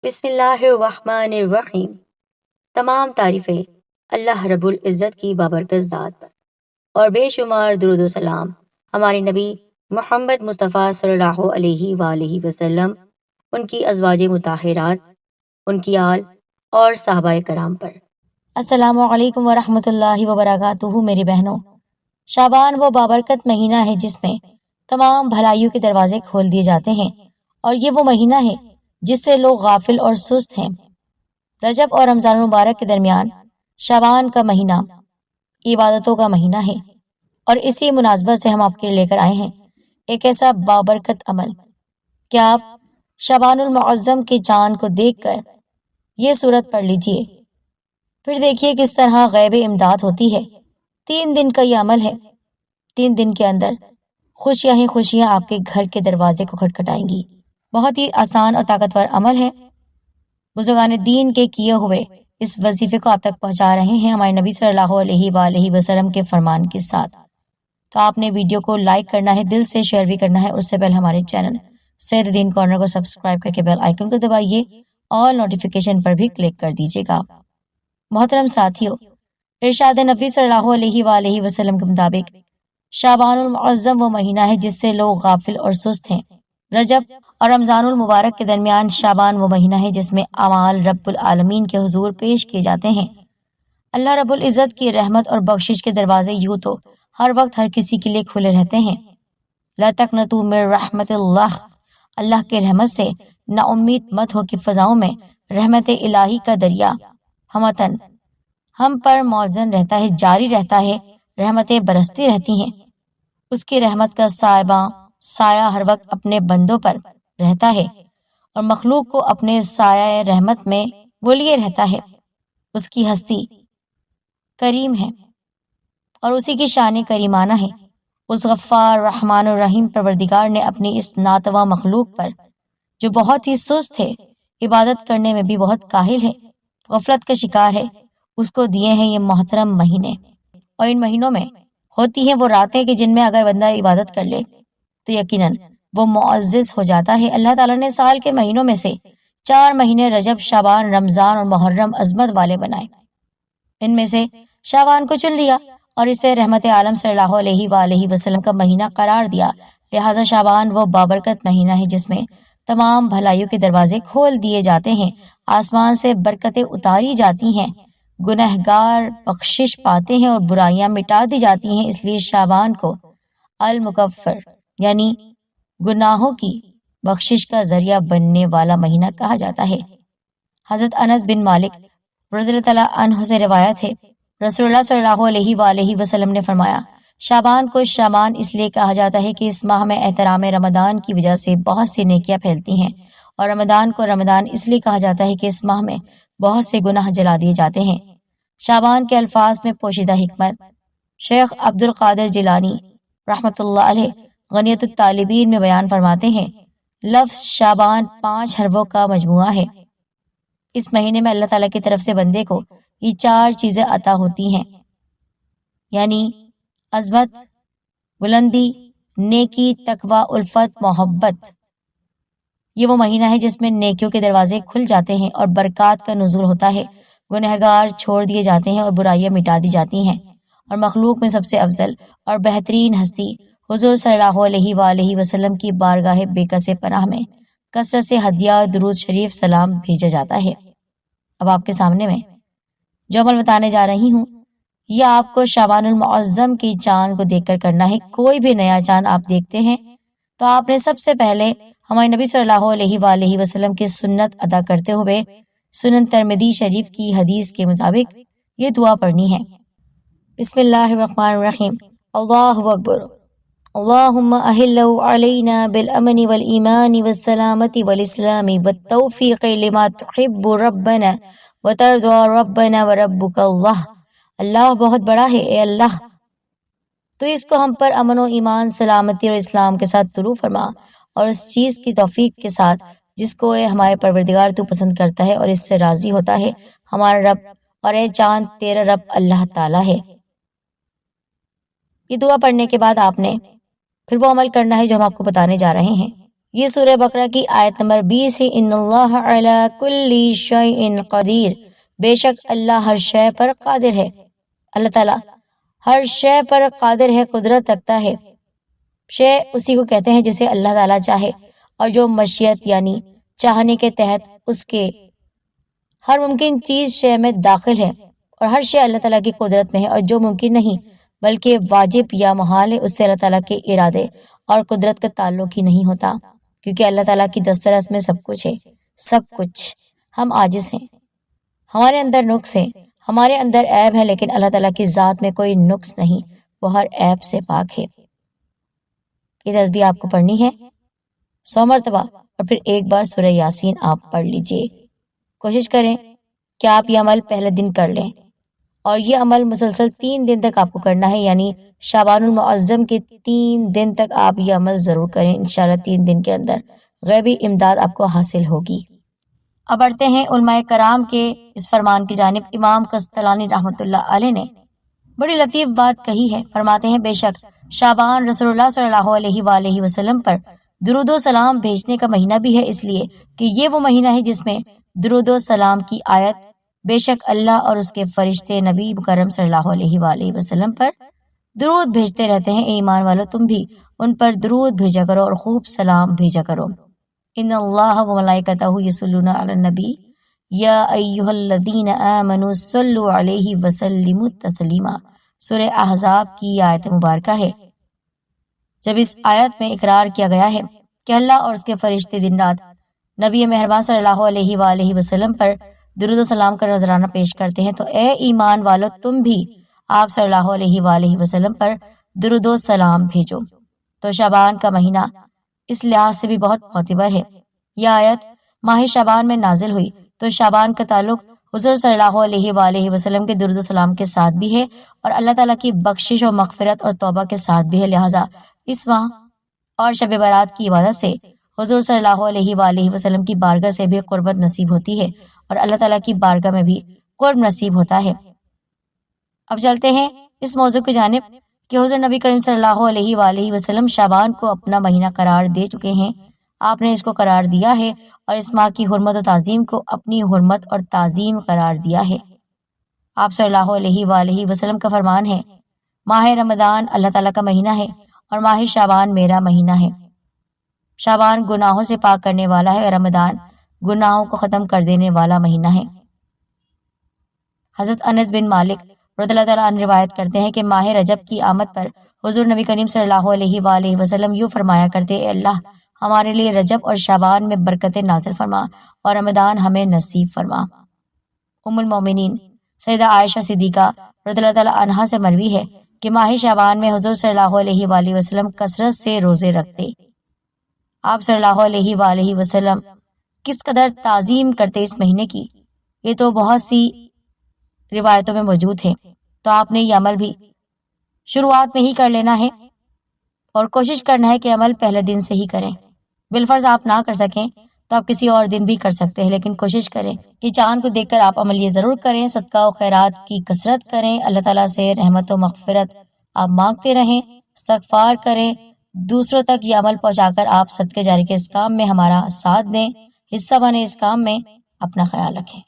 بسم اللہ الرحمن الرحیم۔ تمام تعریفیں اللہ رب العزت کی بابرکت ذات پر، اور بے شمار درود و سلام ہمارے نبی محمد مصطفیٰ صلی اللہ علیہ وآلہ وسلم، ان کی ازواج مطہرات، ان کی آل اور صحابہ کرام پر۔ السلام علیکم ورحمۃ اللہ وبرکاتہ۔ میری بہنوں، شعبان وہ بابرکت مہینہ ہے جس میں تمام بھلائیوں کے دروازے کھول دیے جاتے ہیں، اور یہ وہ مہینہ ہے جس سے لوگ غافل اور سست ہیں۔ رجب اور رمضان المبارک کے درمیان شعبان کا مہینہ عبادتوں کا مہینہ ہے، اور اسی مناسبت سے ہم آپ کے لیے لے کر آئے ہیں ایک ایسا بابرکت عمل کہ آپ شعبان المعظم کے چاند کو دیکھ کر یہ سورت پڑھ لیجئے، پھر دیکھیے کس طرح غیب امداد ہوتی ہے۔ 3 دن کا یہ عمل ہے۔ 3 دن کے اندر خوشیاں ہی خوشیاں آپ کے گھر کے دروازے کو کھٹکھٹائیں گی۔ بہت ہی آسان اور طاقتور عمل ہے۔ بزرگان دین کے کیے ہوئے اس وظیفے کو آپ تک پہنچا رہے ہیں ہمارے نبی صلی اللہ علیہ وآلہ وسلم کے فرمان کے ساتھ۔ تو آپ نے ویڈیو کو لائک کرنا ہے، دل سے شیئر بھی کرنا ہے، اس سے پہلے ہمارے چینل سید دین کارنر کو سبسکرائب کر کے بیل آئیکن کو دبائیے اور نوٹیفیکیشن پر بھی کلک کر دیجیے گا۔ محترم ساتھیو، ارشاد نبی صلی اللہ علیہ وآلہ وسلم کے مطابق شعبان المعظم وہ مہینہ ہے جس سے لوگ غافل اور سست ہیں۔ رجب اور رمضان المبارک کے درمیان شعبان وہ مہینہ ہے جس میں اعمال رب العالمین کے حضور پیش کیے جاتے ہیں۔ اللہ رب العزت کی رحمت اور بخشش کے دروازے یوں تو ہر وقت ہر کسی کے لیے کھلے رہتے ہیں۔ لا تقنطوا من رحمت اللہ کے رحمت سے نا امید مت ہو کہ فضاؤں میں رحمت الہی کا دریا ہمتن ہم پر موزن رہتا ہے، جاری رہتا ہے، رحمتیں برستی رہتی ہیں۔ اس کی رحمت کا سایہ ہر وقت اپنے بندوں پر رہتا ہے، اور مخلوق کو اپنے سایہ رحمت میں وہ لیے رہتا ہے۔ اس کی ہستی کریم ہے اور اسی کی شان کریمانہ ہے۔ اس غفار رحمان الرحیم پروردگار نے اپنی اس ناتواں مخلوق پر، جو بہت ہی سست ہے، عبادت کرنے میں بھی بہت کاہل ہے، غفلت کا شکار ہے، اس کو دیے ہیں یہ محترم مہینے۔ اور ان مہینوں میں ہوتی ہیں وہ راتیں کہ جن میں اگر بندہ عبادت کر لے تو یقیناً وہ معزز ہو جاتا ہے۔ اللہ تعالیٰ نے سال کے مہینوں میں سے 4 مہینے رجب، شعبان، رمضان اور محرم عظمت والے بنائے۔ ان میں سے شعبان کو چن لیا اور اسے رحمت عالم صلی اللہ علیہ وآلہ وسلم کا مہینہ قرار دیا۔ لہٰذا شعبان وہ بابرکت مہینہ ہے جس میں تمام بھلائیوں کے دروازے کھول دیے جاتے ہیں، آسمان سے برکتیں اتاری جاتی ہیں، گنہگار بخشش پاتے ہیں اور برائیاں مٹا دی جاتی ہیں۔ اس لیے شعبان کو المکفر یعنی گناہوں کی بخشش کا ذریعہ بننے والا مہینہ کہا جاتا ہے۔ حضرت انس بن مالک رضی اللہ تعالیٰ عنہ سے روایت ہے، رسول اللہ صلی اللہ علیہ وآلہ وسلم نے فرمایا، شعبان کو شعبان اس لیے کہا جاتا ہے کہ اس ماہ میں احترام رمضان کی وجہ سے بہت سی نیکیاں پھیلتی ہیں، اور رمضان کو رمضان اس لیے کہا جاتا ہے کہ اس ماہ میں بہت سے گناہ جلا دیے جاتے ہیں۔ شعبان کے الفاظ میں پوشیدہ حکمت شیخ عبد القادر جیلانی رحمۃ اللہ علیہ غنیت الطالبین میں بیان فرماتے ہیں، لفظ شعبان 5 حرفوں کا مجموعہ ہے۔ اس مہینے میں اللہ تعالیٰ کی طرف سے بندے کو یہ 4 چیزیں عطا ہوتی ہیں، یعنی عظمت، بلندی، نیکی، تقوی، الفت، محبت۔ یہ وہ مہینہ ہے جس میں نیکیوں کے دروازے کھل جاتے ہیں اور برکات کا نزول ہوتا ہے، گنہگار چھوڑ دیے جاتے ہیں اور برائیاں مٹا دی جاتی ہیں، اور مخلوق میں سب سے افضل اور بہترین ہستی حضور صلی اللہ علیہ وآلہ وسلم کی بارگاہ بے کس پناہ میں کثرت سے ہدیہ، درود شریف، سلام بھیجا جاتا ہے۔ اب آپ کے سامنے میں جو عمل بتانے جا رہی ہوں یہ آپ کو شعبان المعظم کی چاند کو دیکھ کر کرنا ہے۔ کوئی بھی نیا چاند آپ دیکھتے ہیں تو آپ نے سب سے پہلے ہمارے نبی صلی اللہ علیہ وآلہ وسلم کی سنت ادا کرتے ہوئے سنن ترمذی شریف کی حدیث کے مطابق یہ دعا پڑھنی ہے۔ بسم اللہ الرحمن الرحیم، اللہ اکبر، اللہم احلو علینا بالامن والایمان والسلامت والاسلام والتوفیق لما تحب ربنا وترضى ربنا وربک اللہ۔ اللہ بہت بڑا ہے، اے اللہ تو اس کو ہم پر امن و ایمان، سلامتی اور اسلام کے ساتھ طلوع فرما، اور اس چیز کی توفیق کے ساتھ جس کو اے ہمارے پروردگار تو پسند کرتا ہے اور اس سے راضی ہوتا ہے، ہمارا رب، اور اے چاند تیرا رب اللہ تعالیٰ ہے۔ یہ دعا پڑھنے کے بعد آپ نے پھر وہ عمل کرنا ہے جو ہم آپ کو بتانے جا رہے ہیں۔ یہ سورہ بقرہ کی آیت نمبر 20 ہے۔ ان اللہ علی کل شیء قدیر، بے شک اللہ ہر شے پر قادر ہے۔ اللہ تعالیٰ ہر شے پر قادر ہے، قدرت رکھتا ہے۔ شے اسی کو کہتے ہیں جسے اللہ تعالیٰ چاہے، اور جو مشیت یعنی چاہنے کے تحت اس کے ہر ممکن چیز شے میں داخل ہے، اور ہر شے اللہ تعالیٰ کی قدرت میں ہے، اور جو ممکن نہیں بلکہ واجب یا محال ہے اس سے اللہ تعالیٰ کے ارادے اور قدرت کا تعلق ہی نہیں ہوتا، کیونکہ اللہ تعالیٰ کی دسترس میں سب کچھ ہے، سب کچھ۔ ہم عاجز ہیں، ہمارے اندر نقص ہے، ہمارے اندر عیب ہے، لیکن اللہ تعالیٰ کی ذات میں کوئی نقص نہیں، وہ ہر عیب سے پاک ہے۔ یہ تسبیح آپ کو پڑھنی ہے 100 مرتبہ، اور پھر ایک بار سورہ یاسین آپ پڑھ لیجئے۔ کوشش کریں کہ آپ یہ عمل پہلے دن کر لیں، اور یہ عمل مسلسل 3 دن تک آپ کو کرنا ہے، یعنی شعبان المعظم کے 3 دن تک آپ یہ عمل ضرور کریں۔ انشاءاللہ 3 دن کے اندر غیبی امداد آپ کو حاصل ہوگی۔ اب بڑھتے ہیں علماء کرام کے اس فرمان کی جانب۔ امام قسطلانی رحمۃ اللہ علیہ نے بڑی لطیف بات کہی ہے، فرماتے ہیں بے شک شعبان رسول اللہ صلی اللہ علیہ وآلہ وسلم پر درود و سلام بھیجنے کا مہینہ بھی ہے، اس لیے کہ یہ وہ مہینہ ہے جس میں درود و سلام کی آیت بے شک اللہ اور اس کے فرشتے نبی مکرم صلی اللہ علیہ وآلہ وسلم پر درود بھیجتے رہتے ہیں۔ ایمان والو تم بھی ان پر درود بھیجا کرو اور خوب سلام بھیجا کرو۔ ان اللہ و ملائکتہ یصلون علی النبی یا ایھا الذین آمنوا صلوا علیہ وسلموا تسلیما۔ سورہ احزاب کی آیت مبارکہ ہے۔ جب اس آیت میں اقرار کیا گیا ہے کہ اللہ اور اس کے فرشتے دن رات نبی مہربان صلی اللہ علیہ وآلہ وسلم پر درود و سلام کا نذرانہ پیش کرتے ہیں، تو اے ایمان والو تم بھی آپ صلی اللہ علیہ وآلہ وسلم پر درود و سلام بھیجو۔ تو شعبان کا مہینہ اس لحاظ سے بھی بہت معتبر ہے۔ یہ آیت ماہ شعبان میں نازل ہوئی، تو شعبان کا تعلق حضور صلی اللہ علیہ وآلہ وسلم کے درود و سلام کے ساتھ بھی ہے، اور اللہ تعالیٰ کی بخشش و مغفرت اور توبہ کے ساتھ بھی ہے، لہٰذا اس ماہ اور شب برات کی عبادت سے حضور صلی اللہ علیہ وآلہ وسلم کی بارگاہ سے بھی قربت نصیب ہوتی ہے، اور اللہ تعالیٰ کی بارگاہ میں بھی قرب نصیب ہوتا ہے۔ اب چلتے ہیں اس موضوع کی جانب کہ حضور نبی کریم صلی اللہ علیہ وآلہ وسلم شعبان کو اپنا مہینہ قرار دے چکے ہیں۔ آپ نے اس کو قرار دیا ہے، اور اس ماہ کی حرمت و تعظیم کو اپنی حرمت اور تعظیم قرار دیا ہے۔ آپ صلی اللہ علیہ وآلہ وسلم کا فرمان ہے، ماہ رمضان اللہ تعالیٰ کا مہینہ ہے، اور ماہ شعبان میرا مہینہ ہے۔ شعبان گناہوں سے پاک کرنے والا ہے، اور رمضان گناہوں کو ختم کر دینے والا مہینہ ہے۔ حضرت انس بن مالک رضی اللہ تعالیٰ عنہ روایت کرتے ہیں کہ ماہ رجب کی آمد پر حضور نبی کریم صلی اللہ علیہ وآلہ وسلم یوں فرمایا کرتے، اے اللہ ہمارے لیے رجب اور شعبان میں برکتیں نازل فرما، اور رمضان ہمیں نصیب فرما۔ ام المومنین سیدہ عائشہ صدیقہ رضی اللہ تعالیٰ عنہا سے مروی ہے کہ ماہ شعبان میں حضور صلی اللہ علیہ وآلہ وسلم کثرت سے روزے رکھتے۔ آپ صلی اللہ علیہ وآلہ وسلم کس قدر تعظیم کرتے اس مہینے کی، یہ تو بہت سی روایتوں میں موجود ہے، تو آپ نے یہ عمل بھی شروعات میں ہی کر لینا ہے، اور کوشش کرنا ہے کہ عمل پہلے دن سے ہی کریں۔ بالفرض آپ نہ کر سکیں تو آپ کسی اور دن بھی کر سکتے ہیں، لیکن کوشش کریں کہ چاند کو دیکھ کر آپ عمل یہ ضرور کریں، صدقہ و خیرات کی کثرت کریں، اللہ تعالیٰ سے رحمت و مغفرت آپ مانگتے رہیں، استغفار کریں، دوسروں تک یہ عمل پہنچا کر آپ صدقے جاری کے اس کام میں ہمارا ساتھ دیں، حصہ بنیں، اس کام میں اپنا خیال رکھیں۔